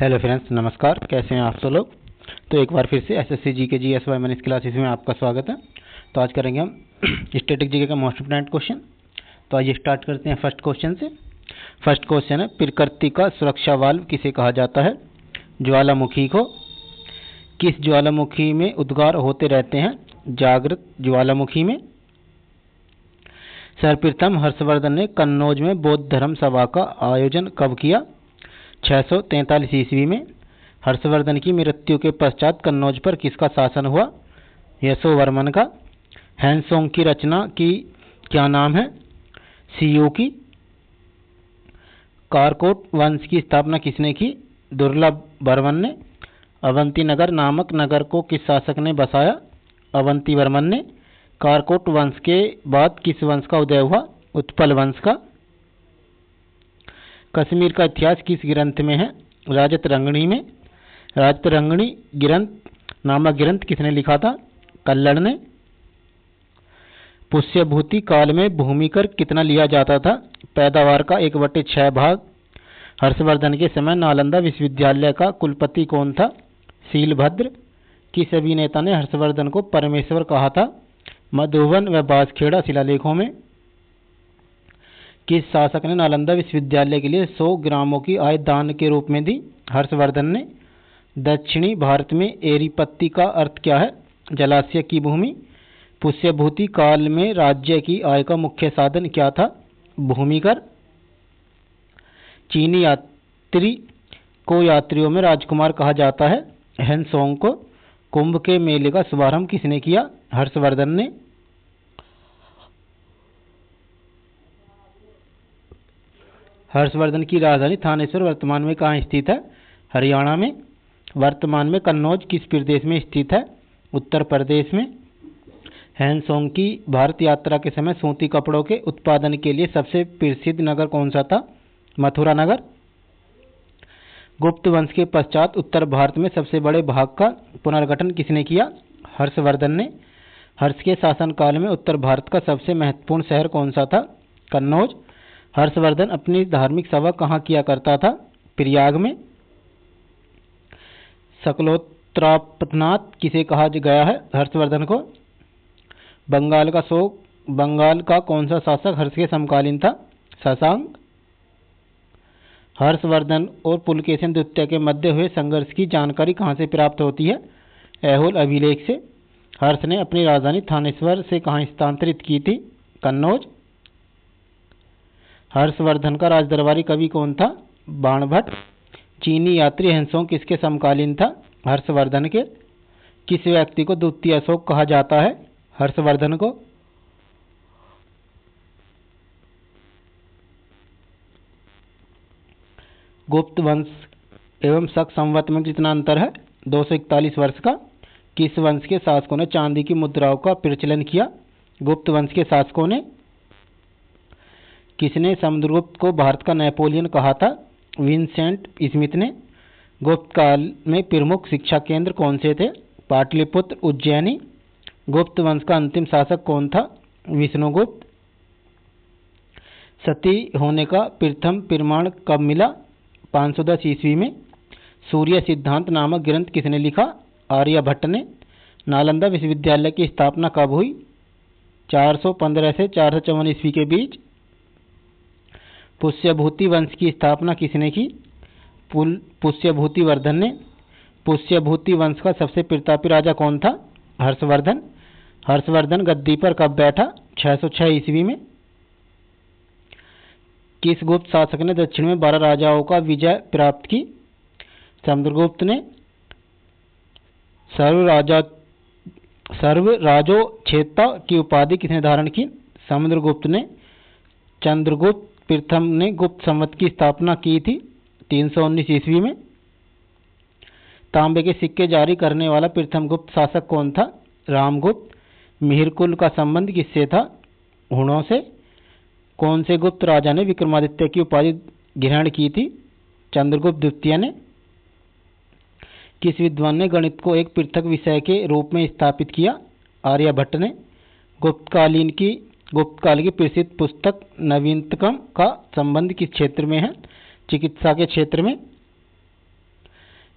Hello friends, नमस्कार। कैसे हैं आप सब लोग। तो एक बार फिर से एसएससी जी के GS वाई मैनेज क्लासेस में आपका स्वागत है। तो आज करेंगे हम स्टैटिक जीके का मोस्ट इंपोर्टेंट क्वेश्चन। तो आइए स्टार्ट करते हैं फर्स्ट क्वेश्चन से। फर्स्ट क्वेश्चन है, प्रकृति का सुरक्षा वाल्व किसे कहा जाता है। ज्वालामुखी को। किस ज्वालामुखी में उद्गार होते रहते हैं। जागृत ज्वालामुखी में। सर्वप्रथम हर्षवर्धन ने कन्नौज में बौद्ध धर्म सभा का आयोजन कब किया। 643 ईस्वी में। हर्षवर्धन की मृत्यु के पश्चात कन्नौज पर किसका शासन हुआ। यशोवर्मन का। हैंसोंग की रचना की क्या नाम है। सीयू की। कारकोट वंश की स्थापना किसने की। दुर्लभ वर्मन ने। अवंती नगर नामक नगर को किस शासक ने बसाया। अवंती वर्मन ने। कारकोट वंश के बाद किस वंश का उदय हुआ। उत्पल वंश का। कश्मीर का इतिहास किस ग्रंथ में है। राजतरंगिणी में। राजतरंगिणी ग्रंथ नामक ग्रंथ किसने लिखा था। कल्लड़ ने। पुष्यभूति काल में भूमि कर कितना लिया जाता था। पैदावार का 1/6 भाग। हर्षवर्धन के समय नालंदा विश्वविद्यालय का कुलपति कौन था। शीलभद्र। किस अभिनेता ने हर्षवर्धन को परमेश्वर कहा था। मधुबन व बांसखेड़ा शिलालेखों में। किस शासक ने नालंदा विश्वविद्यालय के लिए 100 ग्रामों की आय दान के रूप में दी। हर्षवर्धन ने। दक्षिणी भारत में एरीपत्ती का अर्थ क्या है। जलाशय की भूमि। पुष्यभूति काल में राज्य की आय का मुख्य साधन क्या था। भूमिकर। चीनी यात्री को यात्रियों में राजकुमार कहा जाता है। हैंसोंग को। कुंभ के मेले का शुभारंभ किसने किया। हर्षवर्धन ने। हर्षवर्धन की राजधानी थानेश्वर वर्तमान में कहाँ स्थित है। हरियाणा में। वर्तमान में कन्नौज किस प्रदेश में स्थित है। उत्तर प्रदेश में। हैंसोंग की भारत यात्रा के समय सूती कपड़ों के उत्पादन के लिए सबसे प्रसिद्ध नगर कौन सा था। मथुरा नगर। गुप्त वंश के पश्चात उत्तर भारत में सबसे बड़े भाग का पुनर्गठन किसने किया। हर्षवर्धन ने। हर्ष के शासनकाल में उत्तर भारत का सबसे महत्वपूर्ण शहर कौन सा था। कन्नौज। हर्षवर्धन अपनी धार्मिक सभा कहाँ किया करता था। प्रयाग में। सकलोत्त्रापनाथ किसे कहा गया है। हर्षवर्धन को। बंगाल का शोक बंगाल का कौन सा शासक हर्ष के समकालीन था। शशांक। हर्षवर्धन और पुलकेशिन द्वितीय के मध्य हुए संघर्ष की जानकारी कहाँ से प्राप्त होती है। ऐहोल अभिलेख से। हर्ष ने अपनी राजधानी थानेश्वर से कहाँ स्थानांतरित की थी। कन्नौज। हर्षवर्धन का राजदरबारी कवि कौन था। बाणभट्ट। चीनी यात्री हैंसोंग किसके समकालीन था। हर्षवर्धन के। किस व्यक्ति को द्वितीय अशोक कहा जाता है। हर्षवर्धन को। गुप्त वंश एवं शक संवत में कितना अंतर है। 241 वर्ष का। किस वंश के शासकों ने चांदी की मुद्राओं का प्रचलन किया। गुप्त वंश के शासकों ने। किसने समुद्रगुप्त को भारत का नेपोलियन कहा था। विंसेंट स्मिथ ने। गुप्त काल में प्रमुख शिक्षा केंद्र कौन से थे। पाटलिपुत्र उज्जैनी। गुप्त वंश का अंतिम शासक कौन था। विष्णुगुप्त। सती होने का प्रथम प्रमाण कब मिला। 510 ईस्वी में। सूर्य सिद्धांत नामक ग्रंथ किसने लिखा। आर्यभट्ट ने। नालंदा विश्वविद्यालय की स्थापना कब हुई। 415 से 454 ईस्वी के बीच। पुष्यभूति वंश की स्थापना किसने की। पुष्यभूति वर्धन ने। पुष्यभूति वंश का सबसे प्रतापी राजा कौन था। हर्षवर्धन। हर्षवर्धन गद्दी पर कब बैठा। 606 ईस्वी में। किस गुप्त शासक ने दक्षिण में 12 राजाओं का विजय प्राप्त की। समुद्रगुप्त ने। सर्वराजोच्छेता की उपाधि किसने धारण की। समुद्रगुप्त ने। चंद्रगुप्त प्रथम ने गुप्त संवत की स्थापना की थी 319 ईस्वी में। तांबे के सिक्के जारी करने वाला प्रथम गुप्त शासक कौन था। रामगुप्त। मिहिरकुल का संबंध किससे था। हुणों से। कौन से गुप्त राजा ने विक्रमादित्य की उपाधि ग्रहण की थी। चंद्रगुप्त द्वितीय ने। किस विद्वान ने गणित को एक पृथक विषय के रूप में स्थापित किया। आर्यभट्ट ने। गुप्त काल की प्रसिद्ध पुस्तक नवीनतम का संबंध किस क्षेत्र में है। चिकित्सा के क्षेत्र में।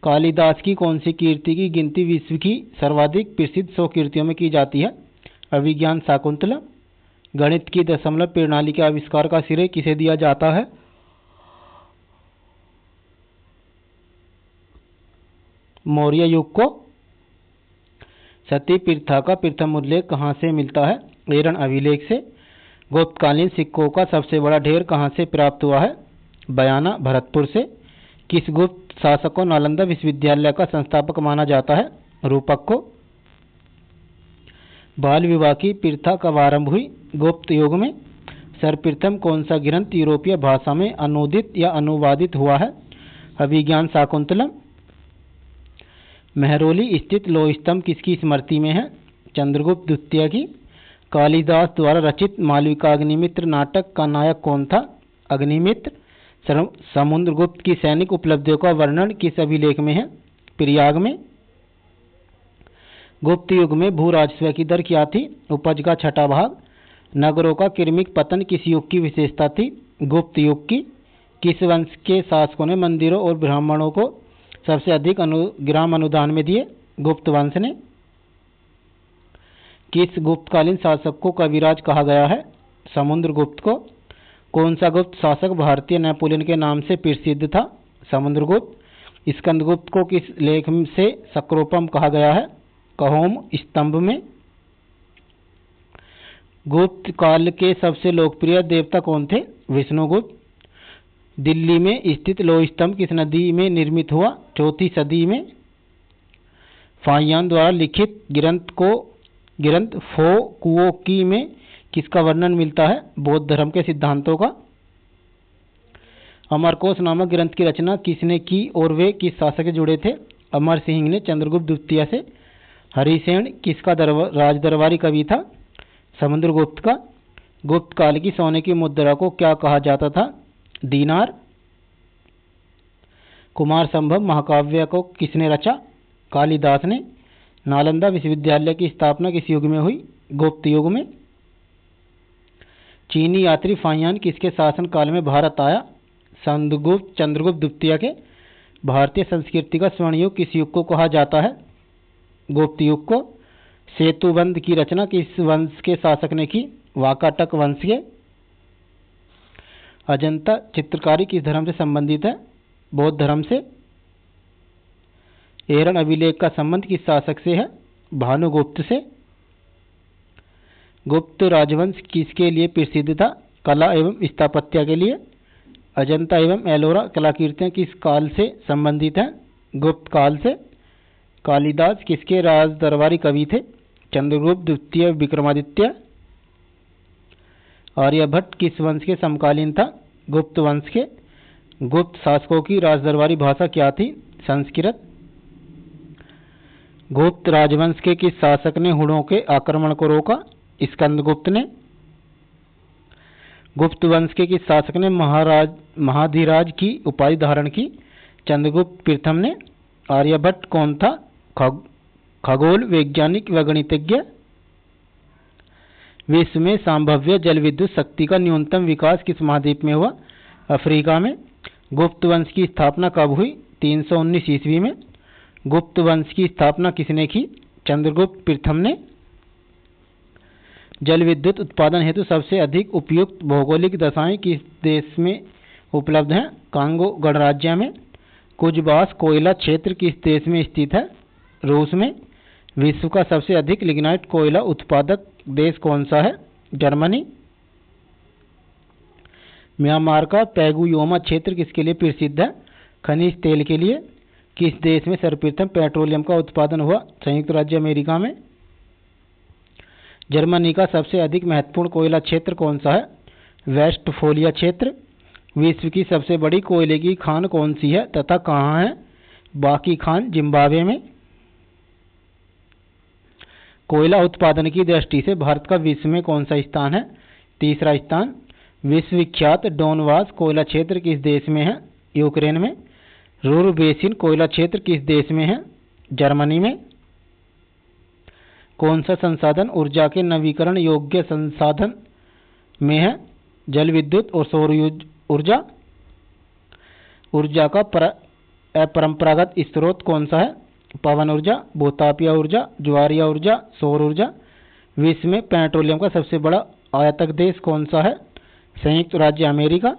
कालिदास की कौन सी कीर्ति की गिनती विश्व की सर्वाधिक प्रसिद्ध 100 कीर्तियों में की जाती है? अभिज्ञान शाकुंतलम। गणित की दशमलव प्रणाली के आविष्कार का श्रेय किसे दिया जाता है? मौर्य युग को। सती प्रथा का प्रथम उल्लेख कहाँ से मिलता है? एरन अभिलेख से। गुप्तकालीन सिक्कों का सबसे बड़ा ढेर कहाँ से प्राप्त हुआ है? बयाना, भरतपुर से। किस गुप्त शासक को नालंदा विश्वविद्यालय का संस्थापक माना जाता है? रूपक को। बाल विवाह की प्रथा कब आरंभ हुई? गुप्त युग में। सर्वप्रथम कौन सा ग्रंथ यूरोपीय भाषा में अनुदित या अनुवादित हुआ है? अभिज्ञान शाकुंतलम। मेहरौली स्थित लोह स्तंभ किसकी स्मृति में है? चंद्रगुप्त द्वितीय की। कालिदास द्वारा रचित मालविका अग्निमित्र नाटक का नायक कौन था? अग्निमित्र। समुद्रगुप्त की सैनिक उपलब्धियों का वर्णन किस अभिलेख में है? प्रयाग में। गुप्त युग में भू राजस्व की दर क्या थी? उपज का 6वां भाग। नगरों का क्रमिक पतन किस युग की विशेषता थी? गुप्त युग की। किस वंश के शासकों ने मंदिरों और ब्राह्मणों को सबसे अधिक ग्राम अनुदान में दिए? गुप्त वंश ने। किस गुप्तकालीन शासक को कविराज कहा गया है? समुद्रगुप्त को। कौन सा गुप्त शासक भारतीय नेपोलियन के नाम से प्रसिद्ध था? समुद्रगुप्त। स्कंदगुप्त को किस लेख से सक्रोपम कहा गया है? कहोम स्तंभ में। गुप्त काल के सबसे लोकप्रिय देवता कौन थे? विष्णुगुप्त। दिल्ली में स्थित लोह स्तंभ किस नदी में निर्मित हुआ? 4वीं सदी में। फाहियान द्वारा लिखित ग्रंथ फो कुओ की में किसका वर्णन मिलता है? बौद्ध धर्म के सिद्धांतों का। अमरकोश नामक ग्रंथ की रचना किसने की और वे किस शासक से जुड़े थे? अमर सिंह ने चंद्रगुप्त द्वितीय से। हरिसेन किसका राजदरबारी कवि था? समुद्रगुप्त का। गुप्त काल की सोने की मुद्रा को क्या कहा जाता था? दीनार। कुमार संभव महाकाव्य को किसने रचा? कालिदास ने। नालंदा विश्वविद्यालय की स्थापना किस युग में हुई? गुप्त युग में। चीनी यात्री फाहियान किसके शासन काल में भारत आया? चंद्रगुप्त द्वितीय के। भारतीय संस्कृति का स्वर्ण युग किस युग को कहा जाता है? गुप्त युग को। सेतुबंध की रचना किस वंश के शासक ने की? वाकाटक वंश के। अजंता चित्रकारी किस धर्म से संबंधित है? बौद्ध धर्म से। एरन अभिलेख का संबंध किस शासक से है? भानुगुप्त से। गुप्त राजवंश किसके लिए प्रसिद्ध था? कला एवं स्थापत्य के लिए। अजंता एवं एलोरा कलाकृतियां किस काल से संबंधित हैं? गुप्त काल से। कालिदास किसके राज दरबारी कवि थे? चंद्रगुप्त द्वितीय विक्रमादित्य। आर्यभट्ट किस वंश के समकालीन था? गुप्त वंश के। गुप्त शासकों की राजदरबारी भाषा क्या थी? संस्कृत। गुप्त राजवंश के किस शासक ने हुणों के आक्रमण को रोका? स्कंदगुप्त ने। गुप्त वंश के किस शासक ने महाधिराज की उपाधि धारण की? चंद्रगुप्त प्रथम ने। आर्यभट्ट कौन था? खगोल वैज्ञानिक व गणितज्ञ। विश्व में संभाव्य जल विद्युत शक्ति का न्यूनतम विकास किस महाद्वीप में हुआ? अफ्रीका में। गुप्त वंश की स्थापना कब हुई? 319 ईस्वी में। गुप्त वंश की स्थापना किसने की? चंद्रगुप्त प्रथम ने। जल विद्युत उत्पादन हेतु सबसे अधिक उपयुक्त भौगोलिक दशाएं किस देश में उपलब्ध हैं? कांगो गणराज्य में। कुजबास कोयला क्षेत्र किस देश में स्थित है? रूस में। विश्व का सबसे अधिक लिग्नाइट कोयला उत्पादक देश कौन सा है? जर्मनी। म्यांमार का पैगुयोमा क्षेत्र किसके लिए प्रसिद्ध है? खनिज तेल के लिए। किस देश में सर्वप्रथम पेट्रोलियम का उत्पादन हुआ? संयुक्त राज्य अमेरिका में। जर्मनी का सबसे अधिक महत्वपूर्ण कोयला क्षेत्र कौन सा है? वेस्टफोलिया क्षेत्र। विश्व की सबसे बड़ी कोयले की खान कौन सी है तथा कहाँ है? बाकी खान जिम्बाब्वे में। कोयला उत्पादन की दृष्टि से भारत का विश्व में कौन सा स्थान है? तीसरा स्थान। विश्वविख्यात डोनबास कोयला क्षेत्र किस देश में है? यूक्रेन में। रूर बेसिन कोयला क्षेत्र किस देश में है? जर्मनी में। कौन सा संसाधन ऊर्जा के नवीकरण योग्य संसाधन में है? जल विद्युत और सौर ऊर्जा। ऊर्जा का अपरंपरागत स्रोत कौन सा है? पवन ऊर्जा, भूतापीय ऊर्जा, ज्वारीय ऊर्जा, सौर ऊर्जा। विश्व में पेट्रोलियम का सबसे बड़ा आयातक देश कौन सा है? संयुक्त राज्य अमेरिका,